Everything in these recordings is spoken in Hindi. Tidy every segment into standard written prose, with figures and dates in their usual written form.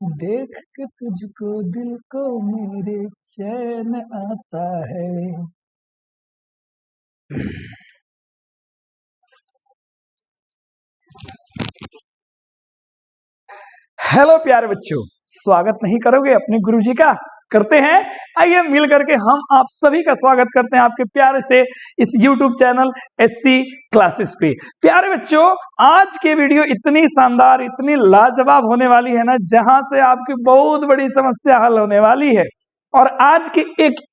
देख के तुझको दिल को मेरे चैन आता है। हेलो प्यारे बच्चों, स्वागत नहीं करोगे अपने गुरुजी का? करते हैं। आइए मिल करके हम आप सभी का स्वागत करते हैं आपके प्यारे से इस YouTube चैनल SC क्लासेस पे। प्यारे बच्चों, आज की वीडियो इतनी शानदार, इतनी लाजवाब होने वाली है ना, जहां से आपकी बहुत बड़ी समस्या हल होने वाली है। और आज की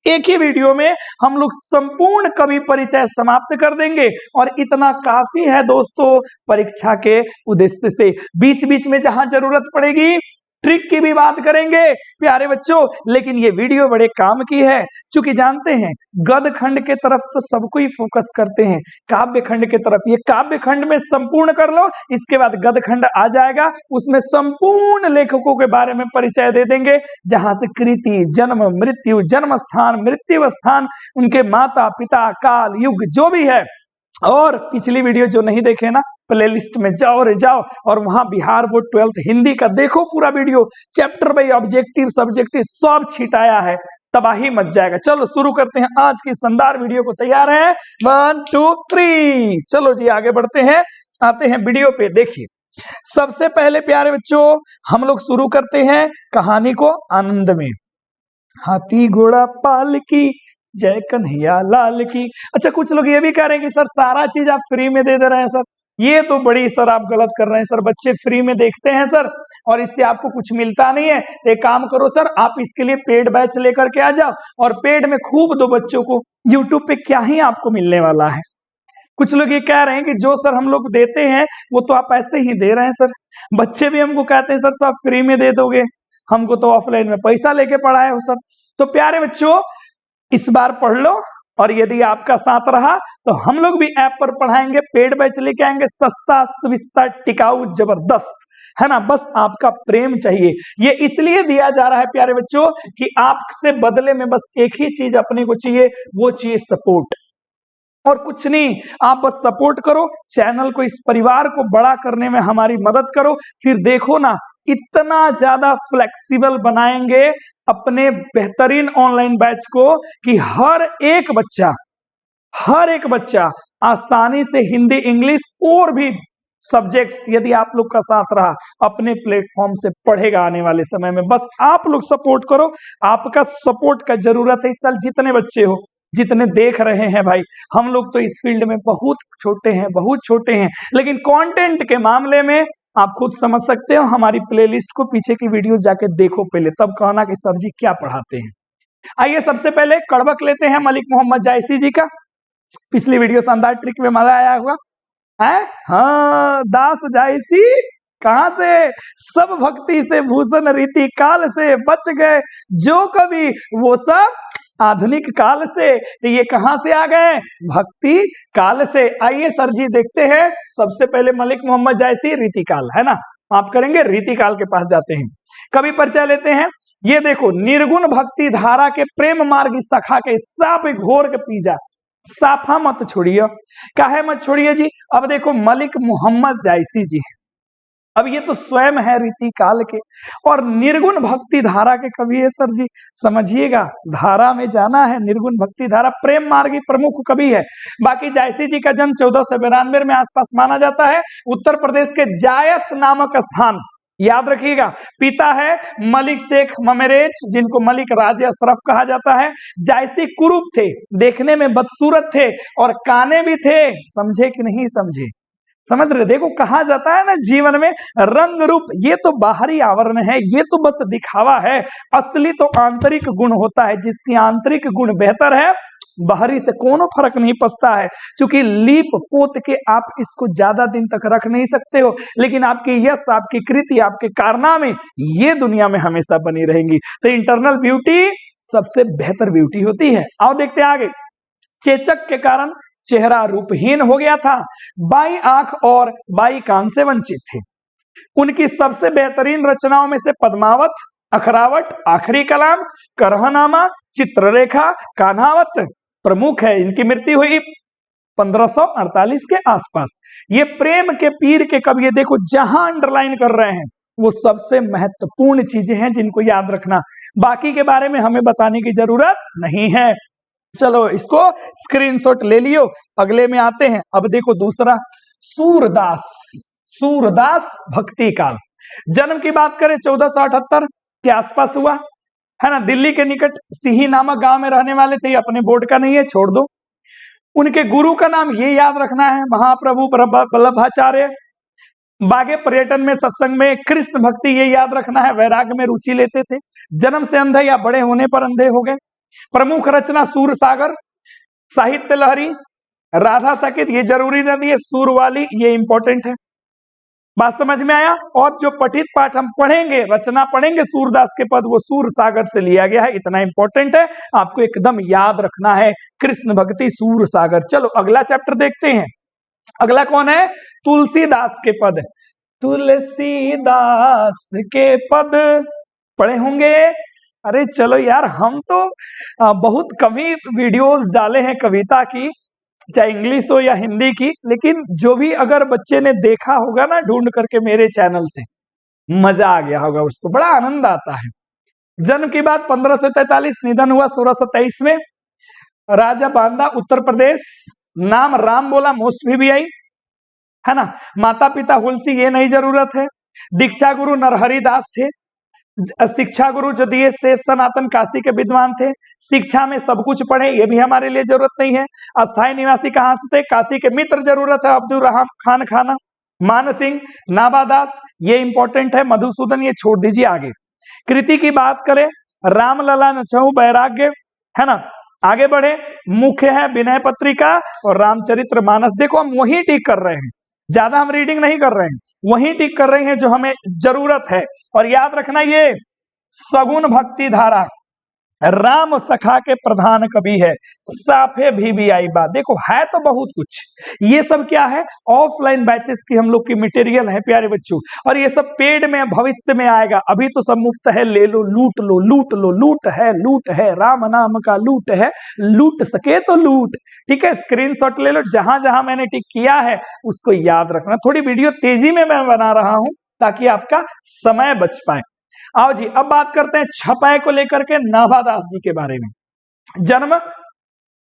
एक ही वीडियो में हम लोग संपूर्ण कवि परिचय समाप्त कर देंगे और इतना काफी है दोस्तों परीक्षा के उद्देश्य से। बीच बीच में जहां जरूरत पड़ेगी ट्रिक की भी बात करेंगे प्यारे बच्चों, लेकिन ये वीडियो बड़े काम की है। चूंकि जानते हैं गद्य खंड के तरफ तो सबको ही फोकस करते हैं, काव्य खंड के तरफ ये काव्य खंड में संपूर्ण कर लो, इसके बाद गद्य खंड आ जाएगा, उसमें संपूर्ण लेखकों के बारे में परिचय दे देंगे, जहां से कृति, जन्म, मृत्यु, जन्म स्थान, मृत्यु स्थान, उनके माता पिता, काल, युग जो भी है। और पिछली वीडियो जो नहीं देखे ना, प्लेलिस्ट में जाओ रे जाओ और वहां बिहार बोर्ड 12th हिंदी का देखो पूरा video, chapter by objective subjective सब छिटाया है, तबाही मच जाएगा। चलो शुरू करते हैं आज की शानदार वीडियो को। तैयार है? 1 2 3 चलो जी आगे बढ़ते हैं, आते हैं वीडियो पे। देखिए सबसे पहले प्यारे बच्चों हम लोग शुरू करते हैं कहानी को आनंद में। हाथी घोड़ा पाल की जय कन्हैया लाल की। अच्छा, कुछ लोग ये भी कह रहे हैं कि सर सारा चीज आप फ्री में दे रहे हैं सर, ये तो बड़ी सर आप गलत कर रहे हैं सर। बच्चे फ्री में देखते हैं सर और इससे आपको कुछ मिलता नहीं है। एक काम करो सर, आप इसके लिए पेड बैच लेकर के आ जाओ और पेड में खूब दो बच्चों को। यूट्यूब पे क्या ही आपको मिलने वाला है। कुछ लोग ये कह रहे हैं कि जो सर हम लोग देते हैं वो तो आप ऐसे ही दे रहे हैं सर। बच्चे भी हमको कहते हैं सर सब फ्री में दे दोगे, हमको तो ऑफलाइन में पैसा लेके पढ़ाए हो सर। तो प्यारे बच्चों इस बार पढ़ लो और यदि आपका साथ रहा तो हम लोग भी ऐप पर पढ़ाएंगे, पेड बैच लेके आएंगे, सस्ता सविस्ता टिकाऊ जबरदस्त, है ना। बस आपका प्रेम चाहिए। ये इसलिए दिया जा रहा है प्यारे बच्चों कि आपसे बदले में बस एक ही चीज अपने को चाहिए, वो चाहिए सपोर्ट, और कुछ नहीं। आप बस सपोर्ट करो, चैनल को, इस परिवार को बड़ा करने में हमारी मदद करो। फिर देखो ना इतना ज्यादा फ्लेक्सिबल बनाएंगे अपने बेहतरीन ऑनलाइन बैच को कि हर एक बच्चा आसानी से हिंदी, इंग्लिश और भी सब्जेक्ट्स, यदि आप लोग का साथ रहा, अपने प्लेटफॉर्म से पढ़ेगा आने वाले समय में। बस आप लोग सपोर्ट करो, आपका सपोर्ट का जरूरत है। इस साल जितने बच्चे हो, जितने देख रहे हैं भाई, हम लोग तो इस फील्ड में बहुत छोटे हैं, लेकिन कंटेंट के मामले में आप खुद समझ सकते हो। हमारी प्लेलिस्ट को, पीछे की वीडियो जाके देखो पहले, तब कहना कि सर जी क्या पढ़ाते हैं। आइए सबसे पहले कड़बक लेते हैं मलिक मोहम्मद जायसी जी का। पिछली वीडियो शानदार ट्रिक में मजा आया हुआ है। हाँ, दास जायसी कहां से? सब भक्ति से भूषण रीति काल से बच गए जो कभी वो सब आधुनिक काल से। तो ये कहां से आ गए? भक्ति काल से। आइए सर जी देखते हैं। सबसे पहले मलिक मोहम्मद जायसी रीतिकाल, है ना, आप करेंगे रीतिकाल के पास जाते हैं, कवि परिचय लेते हैं। ये देखो, निर्गुण भक्ति धारा के प्रेम मार्गी सखा के साप घोर के पीजा, साफा मत छोड़िए। काहे मत छोड़िए जी? अब देखो मलिक मोहम्मद जायसी जी हैं, अब ये तो स्वयं है रीतिकाल के और निर्गुण भक्ति धारा के कवि है सर जी। समझिएगा, धारा में जाना है, निर्गुण भक्ति धारा, प्रेम मार्गी प्रमुख कवि है। बाकी जायसी जी का जन्म 1492 में आसपास माना जाता है, उत्तर प्रदेश के जायस नामक स्थान, याद रखिएगा। पिता है मलिक शेख ममेरेज, जिनको मलिक राजे अशरफ कहा जाता है। जायसी कुरूप थे, देखने में बदसूरत थे और काने भी थे। समझे कि नहीं समझे? समझ रहे? देखो कहा जाता है ना, जीवन में रंग रूप ये तो बाहरी आवरण है, ये तो बस दिखावा है, असली तो आंतरिक गुण होता है। जिसकी आंतरिक गुण बेहतर है, बाहरी से कोनो फर्क नहीं पड़ता है। क्योंकि लीप पोत के आप इसको ज्यादा दिन तक रख नहीं सकते हो, लेकिन आपकी यश, आपकी कृति, आपके कारनामे ये दुनिया में हमेशा बनी रहेंगी। तो इंटरनल ब्यूटी सबसे बेहतर ब्यूटी होती है। आओ देखते हैं आगे। चेचक के कारण चेहरा रूपहीन हो गया था, बाई आंख और बाई कान से वंचित थे। उनकी सबसे बेहतरीन रचनाओं में से पद्मावत, अखरावट, आखिरी कलाम, करहनामा, चित्ररेखा, कान्हावत प्रमुख है। इनकी मृत्यु हुई 1548 के आसपास। ये प्रेम के पीर के कवि, देखो जहां अंडरलाइन कर रहे हैं, वो सबसे महत्वपूर्ण चीजें हैं जिनको याद रखना, बाकी के बारे में हमें बताने की जरूरत नहीं है। चलो इसको स्क्रीनशॉट ले लियो, अगले में आते हैं। अब देखो दूसरा, सूरदास। सूरदास भक्ति काल, जन्म की बात करें 1478 के आसपास हुआ है ना, दिल्ली के निकट सिही नामक गांव में रहने वाले थे। अपने बोर्ड का नहीं है, छोड़ दो। उनके गुरु का नाम ये याद रखना है, महाप्रभु वल्लभाचार्य। बागे पर्यटन में, सत्संग में, कृष्ण भक्ति ये याद रखना है, वैराग्य में रुचि लेते थे। जन्म से अंधे या बड़े होने पर अंधे हो गए। प्रमुख रचना सूर सागर, साहित्य लहरी, राधा सकेत, ये जरूरी नदी है, सूर वाली, ये इंपॉर्टेंट है। बात समझ में आया। और जो पठित पाठ हम पढ़ेंगे, रचना पढ़ेंगे सूरदास के पद, वो सूर सागर से लिया गया है, इतना इंपॉर्टेंट है, आपको एकदम याद रखना है, कृष्ण भक्ति सूर सागर। चलो अगला चैप्टर देखते हैं। अगला कौन है? तुलसीदास के पद। तुलसीदास के पद पढ़े होंगे। अरे चलो यार, हम तो बहुत कम ही वीडियोस डाले हैं कविता की, चाहे इंग्लिश हो या हिंदी की, लेकिन जो भी अगर बच्चे ने देखा होगा ना ढूंढ करके मेरे चैनल से, मजा आ गया होगा, उसको बड़ा आनंद आता है। जन्म की बात 1543, निधन हुआ 1623 में। राजा बांदा, उत्तर प्रदेश। नाम राम बोला, मोस्ट VVI है ना। माता पिता हुलसी, ये नहीं जरूरत है। दीक्षा गुरु नरहरि दास थे। शिक्षा गुरु जो दिए से सनातन काशी के विद्वान थे। शिक्षा में सब कुछ पढ़े, ये भी हमारे लिए जरूरत नहीं है। अस्थायी निवासी कहां से थे? काशी के। मित्र जरूरत है, अब्दुल रहमान खान खाना। मान सिंह, नाबादास, ये इंपॉर्टेंट है। मधुसूदन, ये छोड़ दीजिए आगे। कृति की बात करें, रामलला नचहु वैराग्य, है ना। आगे बढ़े, मुख्य है विनय पत्रिका और रामचरित्र मानस। देखो हम वही टिक कर रहे हैं, ज्यादा हम रीडिंग नहीं कर रहे हैं, वही टिक कर रहे हैं जो हमें जरूरत है। और याद रखना, ये सगुन भक्ति धारा राम सखा के प्रधान कवि है। साफे VVI बात। देखो है तो बहुत कुछ, ये सब क्या है? ऑफलाइन बैचेस की हम लोग की मटेरियल है प्यारे बच्चों, और ये सब पेड में भविष्य में आएगा। अभी तो सब मुफ्त है, ले लो, लूट लो, लूट लो, लूट है, राम नाम का लूट है, लूट सके तो लूट। ठीक है, स्क्रीनशॉट ले लो, जहां जहां मैंने टिक किया है उसको याद रखना। थोड़ी वीडियो तेजी में मैं बना रहा हूं ताकि आपका समय बच पाए। आओ जी, अब बात करते हैं छपाई को लेकर के नाभादास जी के बारे में। जन्म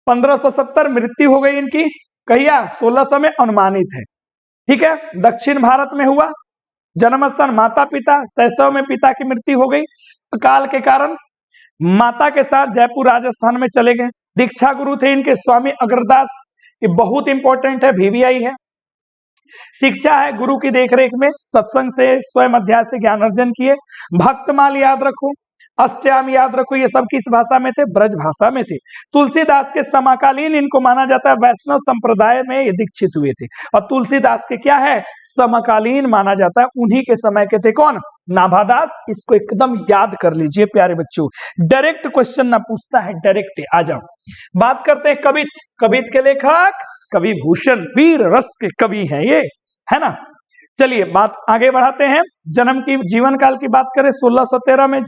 1570, मृत्यु हो गई इनकी कहिया 1600 में अनुमानित है। ठीक है, दक्षिण भारत में हुआ। जन्म स्थान माता पिता, शैशव में पिता की मृत्यु हो गई अकाल के कारण। माता के साथ जयपुर राजस्थान में चले गए। दीक्षा गुरु थे इनके स्वामी अग्रदास, ये बहुत इंपॉर्टेंट है, VVI है। शिक्षा है गुरु की देखरेख में, सत्संग से स्वयं अध्याय से ज्ञान अर्जन किए। भक्तमाल याद रखो, अष्टयाम याद रखो, ये सब किस भाषा में थे? ब्रज भाषा में थे। तुलसीदास के समकालीन इनको माना जाता है, वैष्णव संप्रदाय में ये दीक्षित हुए थे। और तुलसीदास के क्या है? समकालीन माना जाता है, उन्हीं के समय के थे। कौन? नाभादास। इसको एकदम याद कर लीजिए प्यारे बच्चों, डायरेक्ट क्वेश्चन ना पूछता है, डायरेक्ट। आ जाओ, बात करते हैं कवित। कवित के लेखक कवि भूषण, वीर रस के कवि हैं ये, है ना। चलिए बात आगे बढ़ाते हैं। जन्म की, जीवन काल की बात करें, 1613 में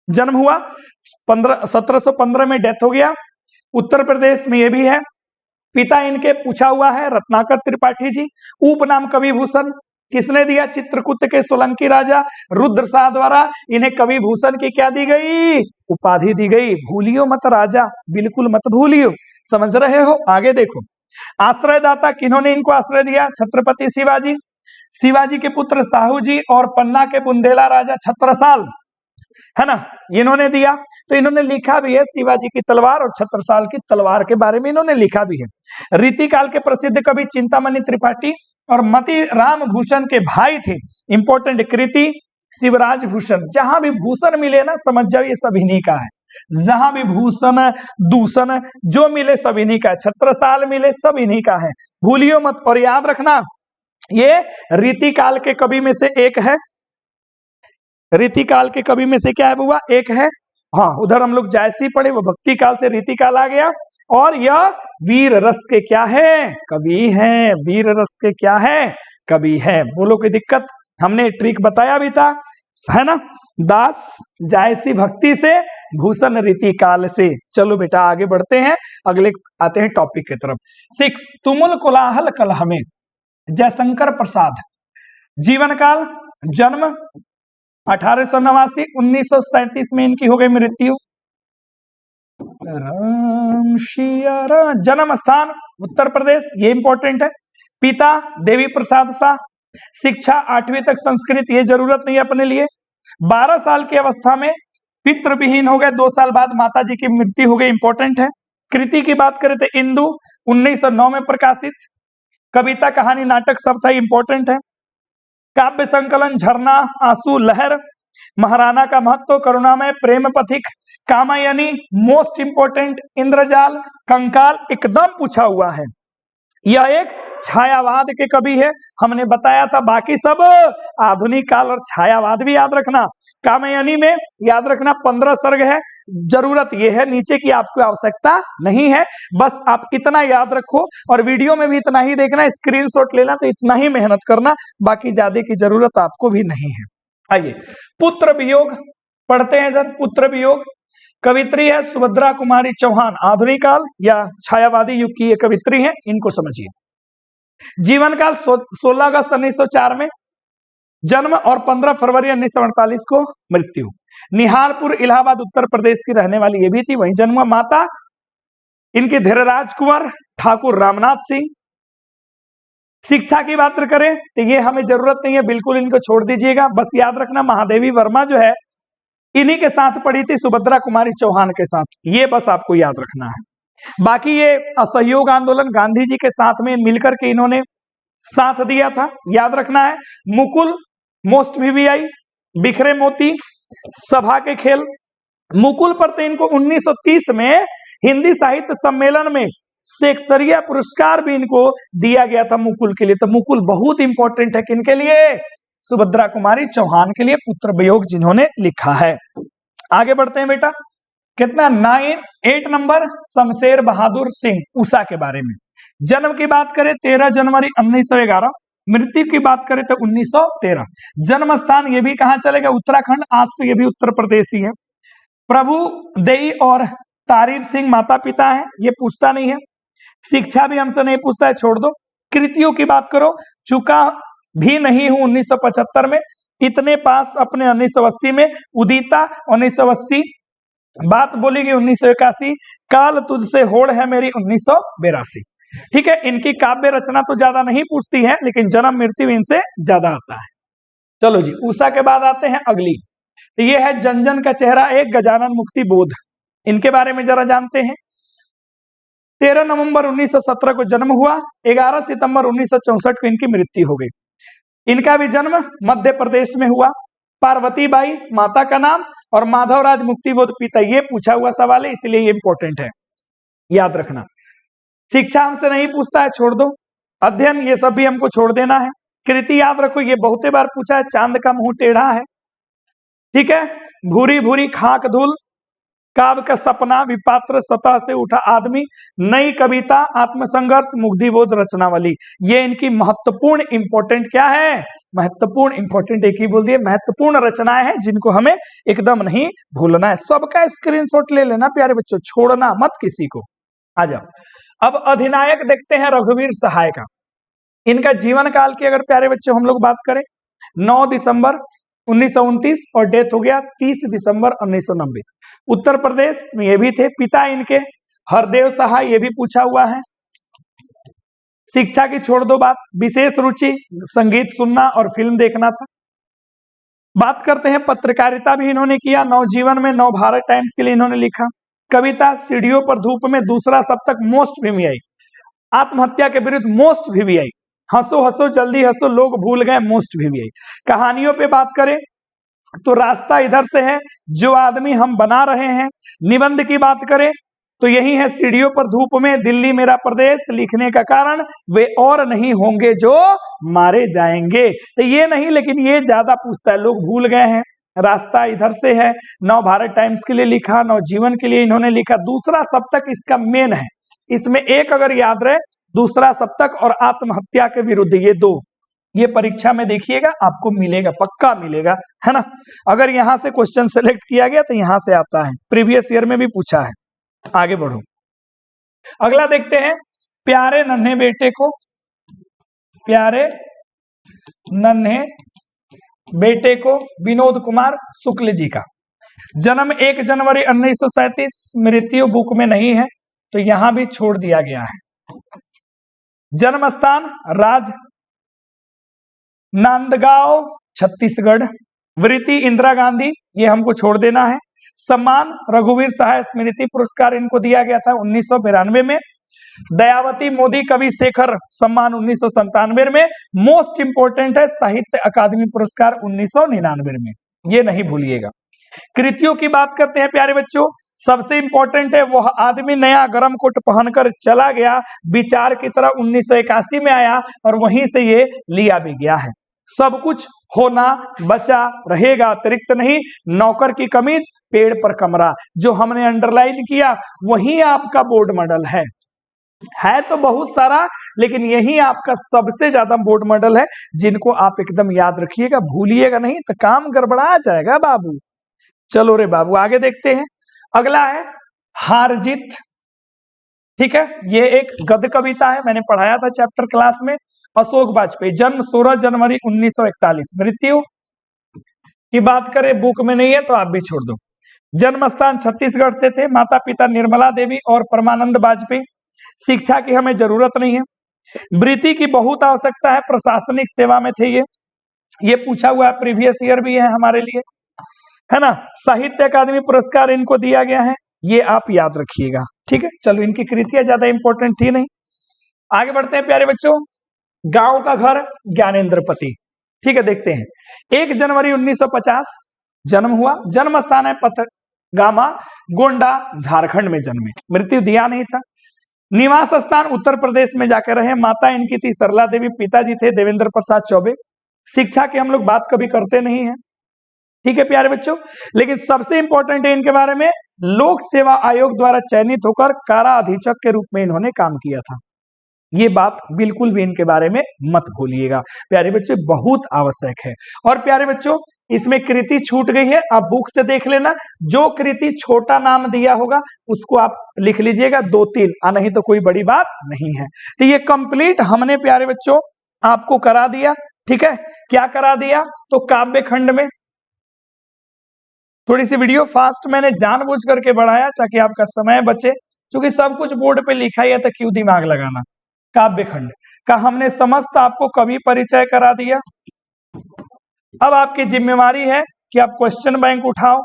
जन्म हुआ, 1715 में डेथ हो गया। उत्तर प्रदेश में ये भी है। पिता इनके पूछा हुआ है, रत्नाकर त्रिपाठी जी। उपनाम कवि भूषण किसने दिया? चित्रकूट के सोलंकी राजा रुद्र शाह द्वारा इन्हें कवि भूषण की क्या दी गई? उपाधि दी गई। भूलियो मत राजा, बिल्कुल मत भूलियो, समझ रहे हो। आगे देखो, आश्रयदाता किन्होंने इनको आश्रय दिया? छत्रपति शिवाजी, शिवाजी के पुत्र साहू जी और पन्ना के बुंदेला राजा छत्रसाल, है ना, इन्होंने दिया। तो इन्होंने लिखा भी है शिवाजी की तलवार और छत्रसाल की तलवार के बारे में इन्होंने लिखा भी है। रीतिकाल के प्रसिद्ध कवि चिंतामणि त्रिपाठी और मति राम भूषण के भाई थे। इंपॉर्टेंट, कृति शिवराज भूषण। जहां भी भूषण मिले ना, समझ जाओ ये सब इन्हीं का है। जहां भी भूषण दूषण जो मिले सब इन्हीं का है। छत्रसाल मिले सब इन्हीं का है, भूलियो मत। और याद रखना, ये रीतिकाल के कवि में से एक है। रीतिकाल के कवि में से क्या है बुआ? एक है। हाँ, उधर हम लोग जायसी पढ़े, वो भक्ति काल से रीतिकाल आ गया। और यह वीर रस के क्या है? कवि हैं। वीर रस के क्या है? कवि है। बोलो कोई दिक्कत? हमने ट्रिक बताया भी था, है ना। दास जायसी भक्ति से, भूषण रीति काल से। चलो बेटा आगे बढ़ते हैं, अगले आते हैं टॉपिक की तरफ। 6, तुमुल कोलाहल कलह में, जयशंकर प्रसाद। जीवन काल जन्म 1889, 1937 में इनकी हो गई मृत्यु। राम सिया राम। जन्म स्थान उत्तर प्रदेश, ये इंपॉर्टेंट है। पिता देवी प्रसाद शाह। शिक्षा 8वीं तक संस्कृत, ये जरूरत नहीं है अपने लिए। 12 साल की अवस्था में पितृविहीन हो गए, 2 साल बाद माता जी की मृत्यु हो गई, इंपॉर्टेंट है। कृति की बात करें तो इंदु 1909 में प्रकाशित। कविता कहानी नाटक सब था, इंपॉर्टेंट है। काव्य संकलन झरना, आंसू, लहर, महाराणा का महत्व, करुणामय, प्रेम पथिक, कामायनी, मोस्ट इंपोर्टेंट, इंद्रजाल, कंकाल, एकदम पूछा हुआ है। यह एक छायावाद के कवि है, हमने बताया था। बाकी सब आधुनिक काल और छायावाद भी याद रखना। कामायनी में याद रखना 15 सर्ग है, जरूरत यह है, नीचे की आपको आवश्यकता नहीं है, बस आप इतना याद रखो और वीडियो में भी इतना ही देखना, स्क्रीनशॉट लेना, तो इतना ही मेहनत करना, बाकी ज्यादा की जरूरत आपको भी नहीं है। आइए पुत्र वियोग पढ़ते हैं सर। पुत्र वियोग कवित्री है सुभद्रा कुमारी चौहान, आधुनिक काल या छायावादी युग की ये कवित्री है, इनको समझिए। जीवन काल 16 अगस्त 1904 में जन्म और 15 फरवरी 1948 को मृत्यु। निहालपुर इलाहाबाद उत्तर प्रदेश की रहने वाली ये भी थी, वहीं जन्म। माता इनकी धीरराज कुंवर ठाकुर रामनाथ सिंह। शिक्षा की बात करें तो ये हमें जरूरत नहीं है, बिल्कुल इनको छोड़ दीजिएगा। बस याद रखना महादेवी वर्मा जो है इन्हीं के साथ पढ़ी थी, सुभद्रा कुमारी चौहान के साथ, ये बस आपको याद रखना है। बाकी ये असहयोग आंदोलन गांधी जी के साथ में मिलकर के इन्होंने साथ दिया था, याद रखना है। मुकुल मोस्ट वीवीआई, बिखरे मोती, सभा के खेल। मुकुल पर तो इनको 1930 में हिंदी साहित्य सम्मेलन में शेक्सपियर पुरस्कार भी इनको दिया गया था मुकुल के लिए। तो मुकुल बहुत इंपॉर्टेंट है किनके लिए? सुभद्रा कुमारी चौहान के लिए, पुत्र वियोग जिन्होंने लिखा है। आगे बढ़ते हैं बेटा, कितना 8 नंबर शमशेर बहादुर सिंह उषा के बारे में। जन्म की बात करें 13 जनवरी 1911, मृत्यु की बात करें तो 1913। जन्म स्थान ये भी कहां चलेगा? उत्तराखंड, आज तो ये भी उत्तर प्रदेश ही है। प्रभु देई और तारीफ सिंह माता पिता है, ये पूछता नहीं है। शिक्षा भी हमसे नहीं पूछता है, छोड़ दो। कृतियों की बात करो, चुका भी नहीं हूं 1975 में, इतने पास अपने 1980 में, उदिता 1980, बात बोलेगी 1981, काल तुझसे होड़ है मेरी 1982। ठीक है, इनकी काव्य रचना तो ज्यादा नहीं पूछती है, लेकिन जन्म मृत्यु इनसे ज्यादा आता है। चलो जी, उषा के बाद आते हैं अगली, तो ये है जन जन का चेहरा एक, गजानन मुक्ति बोध। इनके बारे में जरा जानते हैं। 13 नवंबर 1917 को जन्म हुआ, 11 सितंबर 1964 को इनकी मृत्यु हो गई। इनका भी जन्म मध्य प्रदेश में हुआ। पार्वती बाई माता का नाम और माधवराज मुक्तिबोध पिता, ये पूछा हुआ सवाल है, इसलिए ये इंपॉर्टेंट है, याद रखना। शिक्षा हमसे नहीं पूछता है, छोड़ दो। अध्ययन ये सब भी हमको छोड़ देना है। कृति याद रखो, ये बहुते बार पूछा है, चांद का मुंह टेढ़ा है। ठीक है, भूरी भूरी खाक धूल, काव्य का सपना, विपात्र, सतह से उठा आदमी, नई कविता, आत्मसंघर्ष, मुग्धिबोध रचनावली, ये इनकी महत्वपूर्ण इंपॉर्टेंट क्या है? महत्वपूर्ण इंपॉर्टेंट एक ही बोल दिए, महत्वपूर्ण रचनाएं हैं जिनको हमें एकदम नहीं भूलना है। सबका स्क्रीनशॉट ले लेना प्यारे बच्चों, छोड़ना मत किसी को। आ जाओ, अब अधिनायक देखते हैं रघुवीर सहाय का। इनका जीवन काल की अगर प्यारे बच्चों हम लोग बात करें, 9 दिसंबर 1929 और डेथ हो गया 30 दिसंबर 1990। उत्तर प्रदेश में ये भी थे। पिता इनके हरदेव सहाय, ये भी पूछा हुआ है। शिक्षा की छोड़ दो बात, विशेष रुचि संगीत सुनना और फिल्म देखना था। बात करते हैं पत्रकारिता भी इन्होंने किया, नवजीवन में, नव भारत टाइम्स के लिए इन्होंने लिखा। कविता सीढ़ियों पर धूप में, दूसरा सप्तक, मोस्ट वीवीआई। आत्महत्या के विरुद्ध, मोस्ट वीवीआई। हंसो हंसो जल्दी हंसो, लोग भूल गए, मोस्ट वीवीआई। कहानियों पे बात करें तो रास्ता इधर से है, जो आदमी हम बना रहे हैं। निबंध की बात करें तो यही है, सीढ़ियों पर धूप में, दिल्ली मेरा प्रदेश, लिखने का कारण, वे और नहीं होंगे जो मारे जाएंगे। तो ये नहीं, लेकिन ये ज्यादा पूछता है, लोग भूल गए हैं। रास्ता इधर से है, नव भारत टाइम्स के लिए लिखा, नव जीवन के लिए इन्होंने लिखा। दूसरा सप्तक इसका मेन है, इसमें एक अगर याद रहे, दूसरा सप्तक और आत्महत्या के विरुद्ध, ये दो, ये परीक्षा में देखिएगा आपको मिलेगा, पक्का मिलेगा, है ना। अगर यहां से क्वेश्चन सेलेक्ट किया गया तो यहां से आता है, प्रीवियस ईयर में भी पूछा है। आगे बढ़ो, अगला देखते हैं प्यारे नन्हे बेटे को। प्यारे नन्हे बेटे को विनोद कुमार शुक्ल जी का। जन्म 1 जनवरी 1937, मृत्यु बुक में नहीं है तो यहां भी छोड़ दिया गया है। जन्म स्थान राजनांदगांव छत्तीसगढ़। वृत्ति इंदिरा गांधी, ये हमको छोड़ देना है। सम्मान रघुवीर सहाय स्मृति पुरस्कार इनको दिया गया था 1992 में। दयावती मोदी कवि शेखर सम्मान 1997 में। मोस्ट इंपोर्टेंट है साहित्य अकादमी पुरस्कार 1999 में, ये नहीं भूलिएगा। कृतियों की बात करते हैं प्यारे बच्चों, सबसे इंपॉर्टेंट है वह आदमी नया गरम कोट पहनकर चला गया, विचार की तरह 1981 में आया और वहीं से ये लिया भी गया है। सब कुछ होना बचा रहेगा अतिरिक्त नहीं, नौकर की कमीज पेड़ पर कमरा, जो हमने अंडरलाइन किया वही आपका बोर्ड मॉडल है तो बहुत सारा, लेकिन यही आपका सबसे ज्यादा बोर्ड मॉडल है जिनको आप एकदम याद रखिएगा, भूलिएगा नहीं तो काम गड़बड़ा जाएगा बाबू। चलो रे बाबू आगे देखते हैं। अगला है हार जीत। ठीक है, ये एक गद्य कविता है, मैंने पढ़ाया था चैप्टर क्लास में। अशोक वाजपेयी, जन्म 16 जनवरी 1941, मृत्यु की बात करें बुक में नहीं है तो आप भी छोड़ दो। जन्म स्थान छत्तीसगढ़ से थे, माता पिता निर्मला देवी और परमानंद वाजपेयी। शिक्षा की हमें जरूरत नहीं है। वृत्ति की बहुत आवश्यकता है, प्रशासनिक सेवा में थे ये पूछा हुआ है, प्रीवियस ईयर भी है हमारे लिए, है ना। साहित्य अकादमी पुरस्कार इनको दिया गया है, ये आप याद रखिएगा। ठीक है, चलो इनकी कृतियां ज्यादा इंपॉर्टेंट थी नहीं। आगे बढ़ते हैं प्यारे बच्चों। गांव का घर ज्ञानेंद्र पति। ठीक है, देखते हैं। 1 जनवरी 1950 जन्म हुआ। जन्म स्थान है पथगामा, गोंडा झारखंड में जन्मे। मृत्यु दिया नहीं था। निवास स्थान उत्तर प्रदेश में जाकर रहे। माता इनकी थी सरला देवी, पिताजी थे देवेंद्र प्रसाद चौबे। शिक्षा की हम लोग बात कभी करते नहीं है। ठीक है प्यारे बच्चों, लेकिन सबसे इंपॉर्टेंट है इनके बारे में, लोक सेवा आयोग द्वारा चयनित होकर कारा अधीक्षक के रूप में इन्होंने काम किया था। ये बात बिल्कुल भी इनके बारे में मत भूलिएगा प्यारे बच्चों, बहुत आवश्यक है। और प्यारे बच्चों इसमें कृति छूट गई है, आप बुक से देख लेना। जो कृति छोटा नाम दिया होगा उसको आप लिख लीजिएगा 2-3, नहीं तो कोई बड़ी बात नहीं है। तो ये कंप्लीट हमने प्यारे बच्चों आपको करा दिया। ठीक है, क्या करा दिया तो काव्य खंड में थोड़ी सी वीडियो फास्ट मैंने जानबूझ करके बढ़ाया ताकि आपका समय बचे, क्योंकि सब कुछ बोर्ड पे लिखा ही है तो क्यों दिमाग लगाना। काव्य खंड का हमने समस्त आपको कवि परिचय करा दिया। अब आपकी जिम्मेवारी है कि आप क्वेश्चन बैंक उठाओ,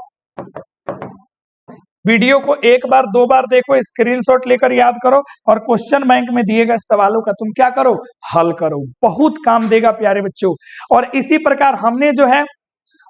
वीडियो को 1 बार 2 बार देखो, स्क्रीनशॉट लेकर याद करो और क्वेश्चन बैंक में दिए गए सवालों का तुम क्या करो, हल करो। बहुत काम देगा प्यारे बच्चों। और इसी प्रकार हमने जो है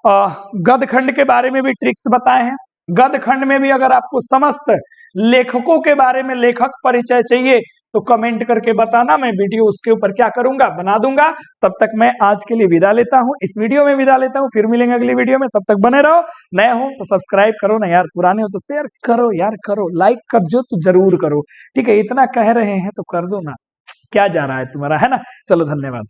गद्य खंड के बारे में भी ट्रिक्स बताए हैं। गद्य खंड में भी अगर आपको समस्त लेखकों के बारे में लेखक परिचय चाहिए तो कमेंट करके बताना, मैं वीडियो उसके ऊपर क्या करूंगा, बना दूंगा। तब तक मैं आज के लिए विदा लेता हूं, इस वीडियो में विदा लेता हूं, फिर मिलेंगे अगली वीडियो में। तब तक बने रहो। नए हो तो सब्सक्राइब करो ना यार, पुराने हो तो शेयर करो यार, करो लाइक कर जो तो जरूर करो। ठीक है, इतना कह रहे हैं तो कर दो ना, क्या जा रहा है तुम्हारा, है ना। चलो धन्यवाद।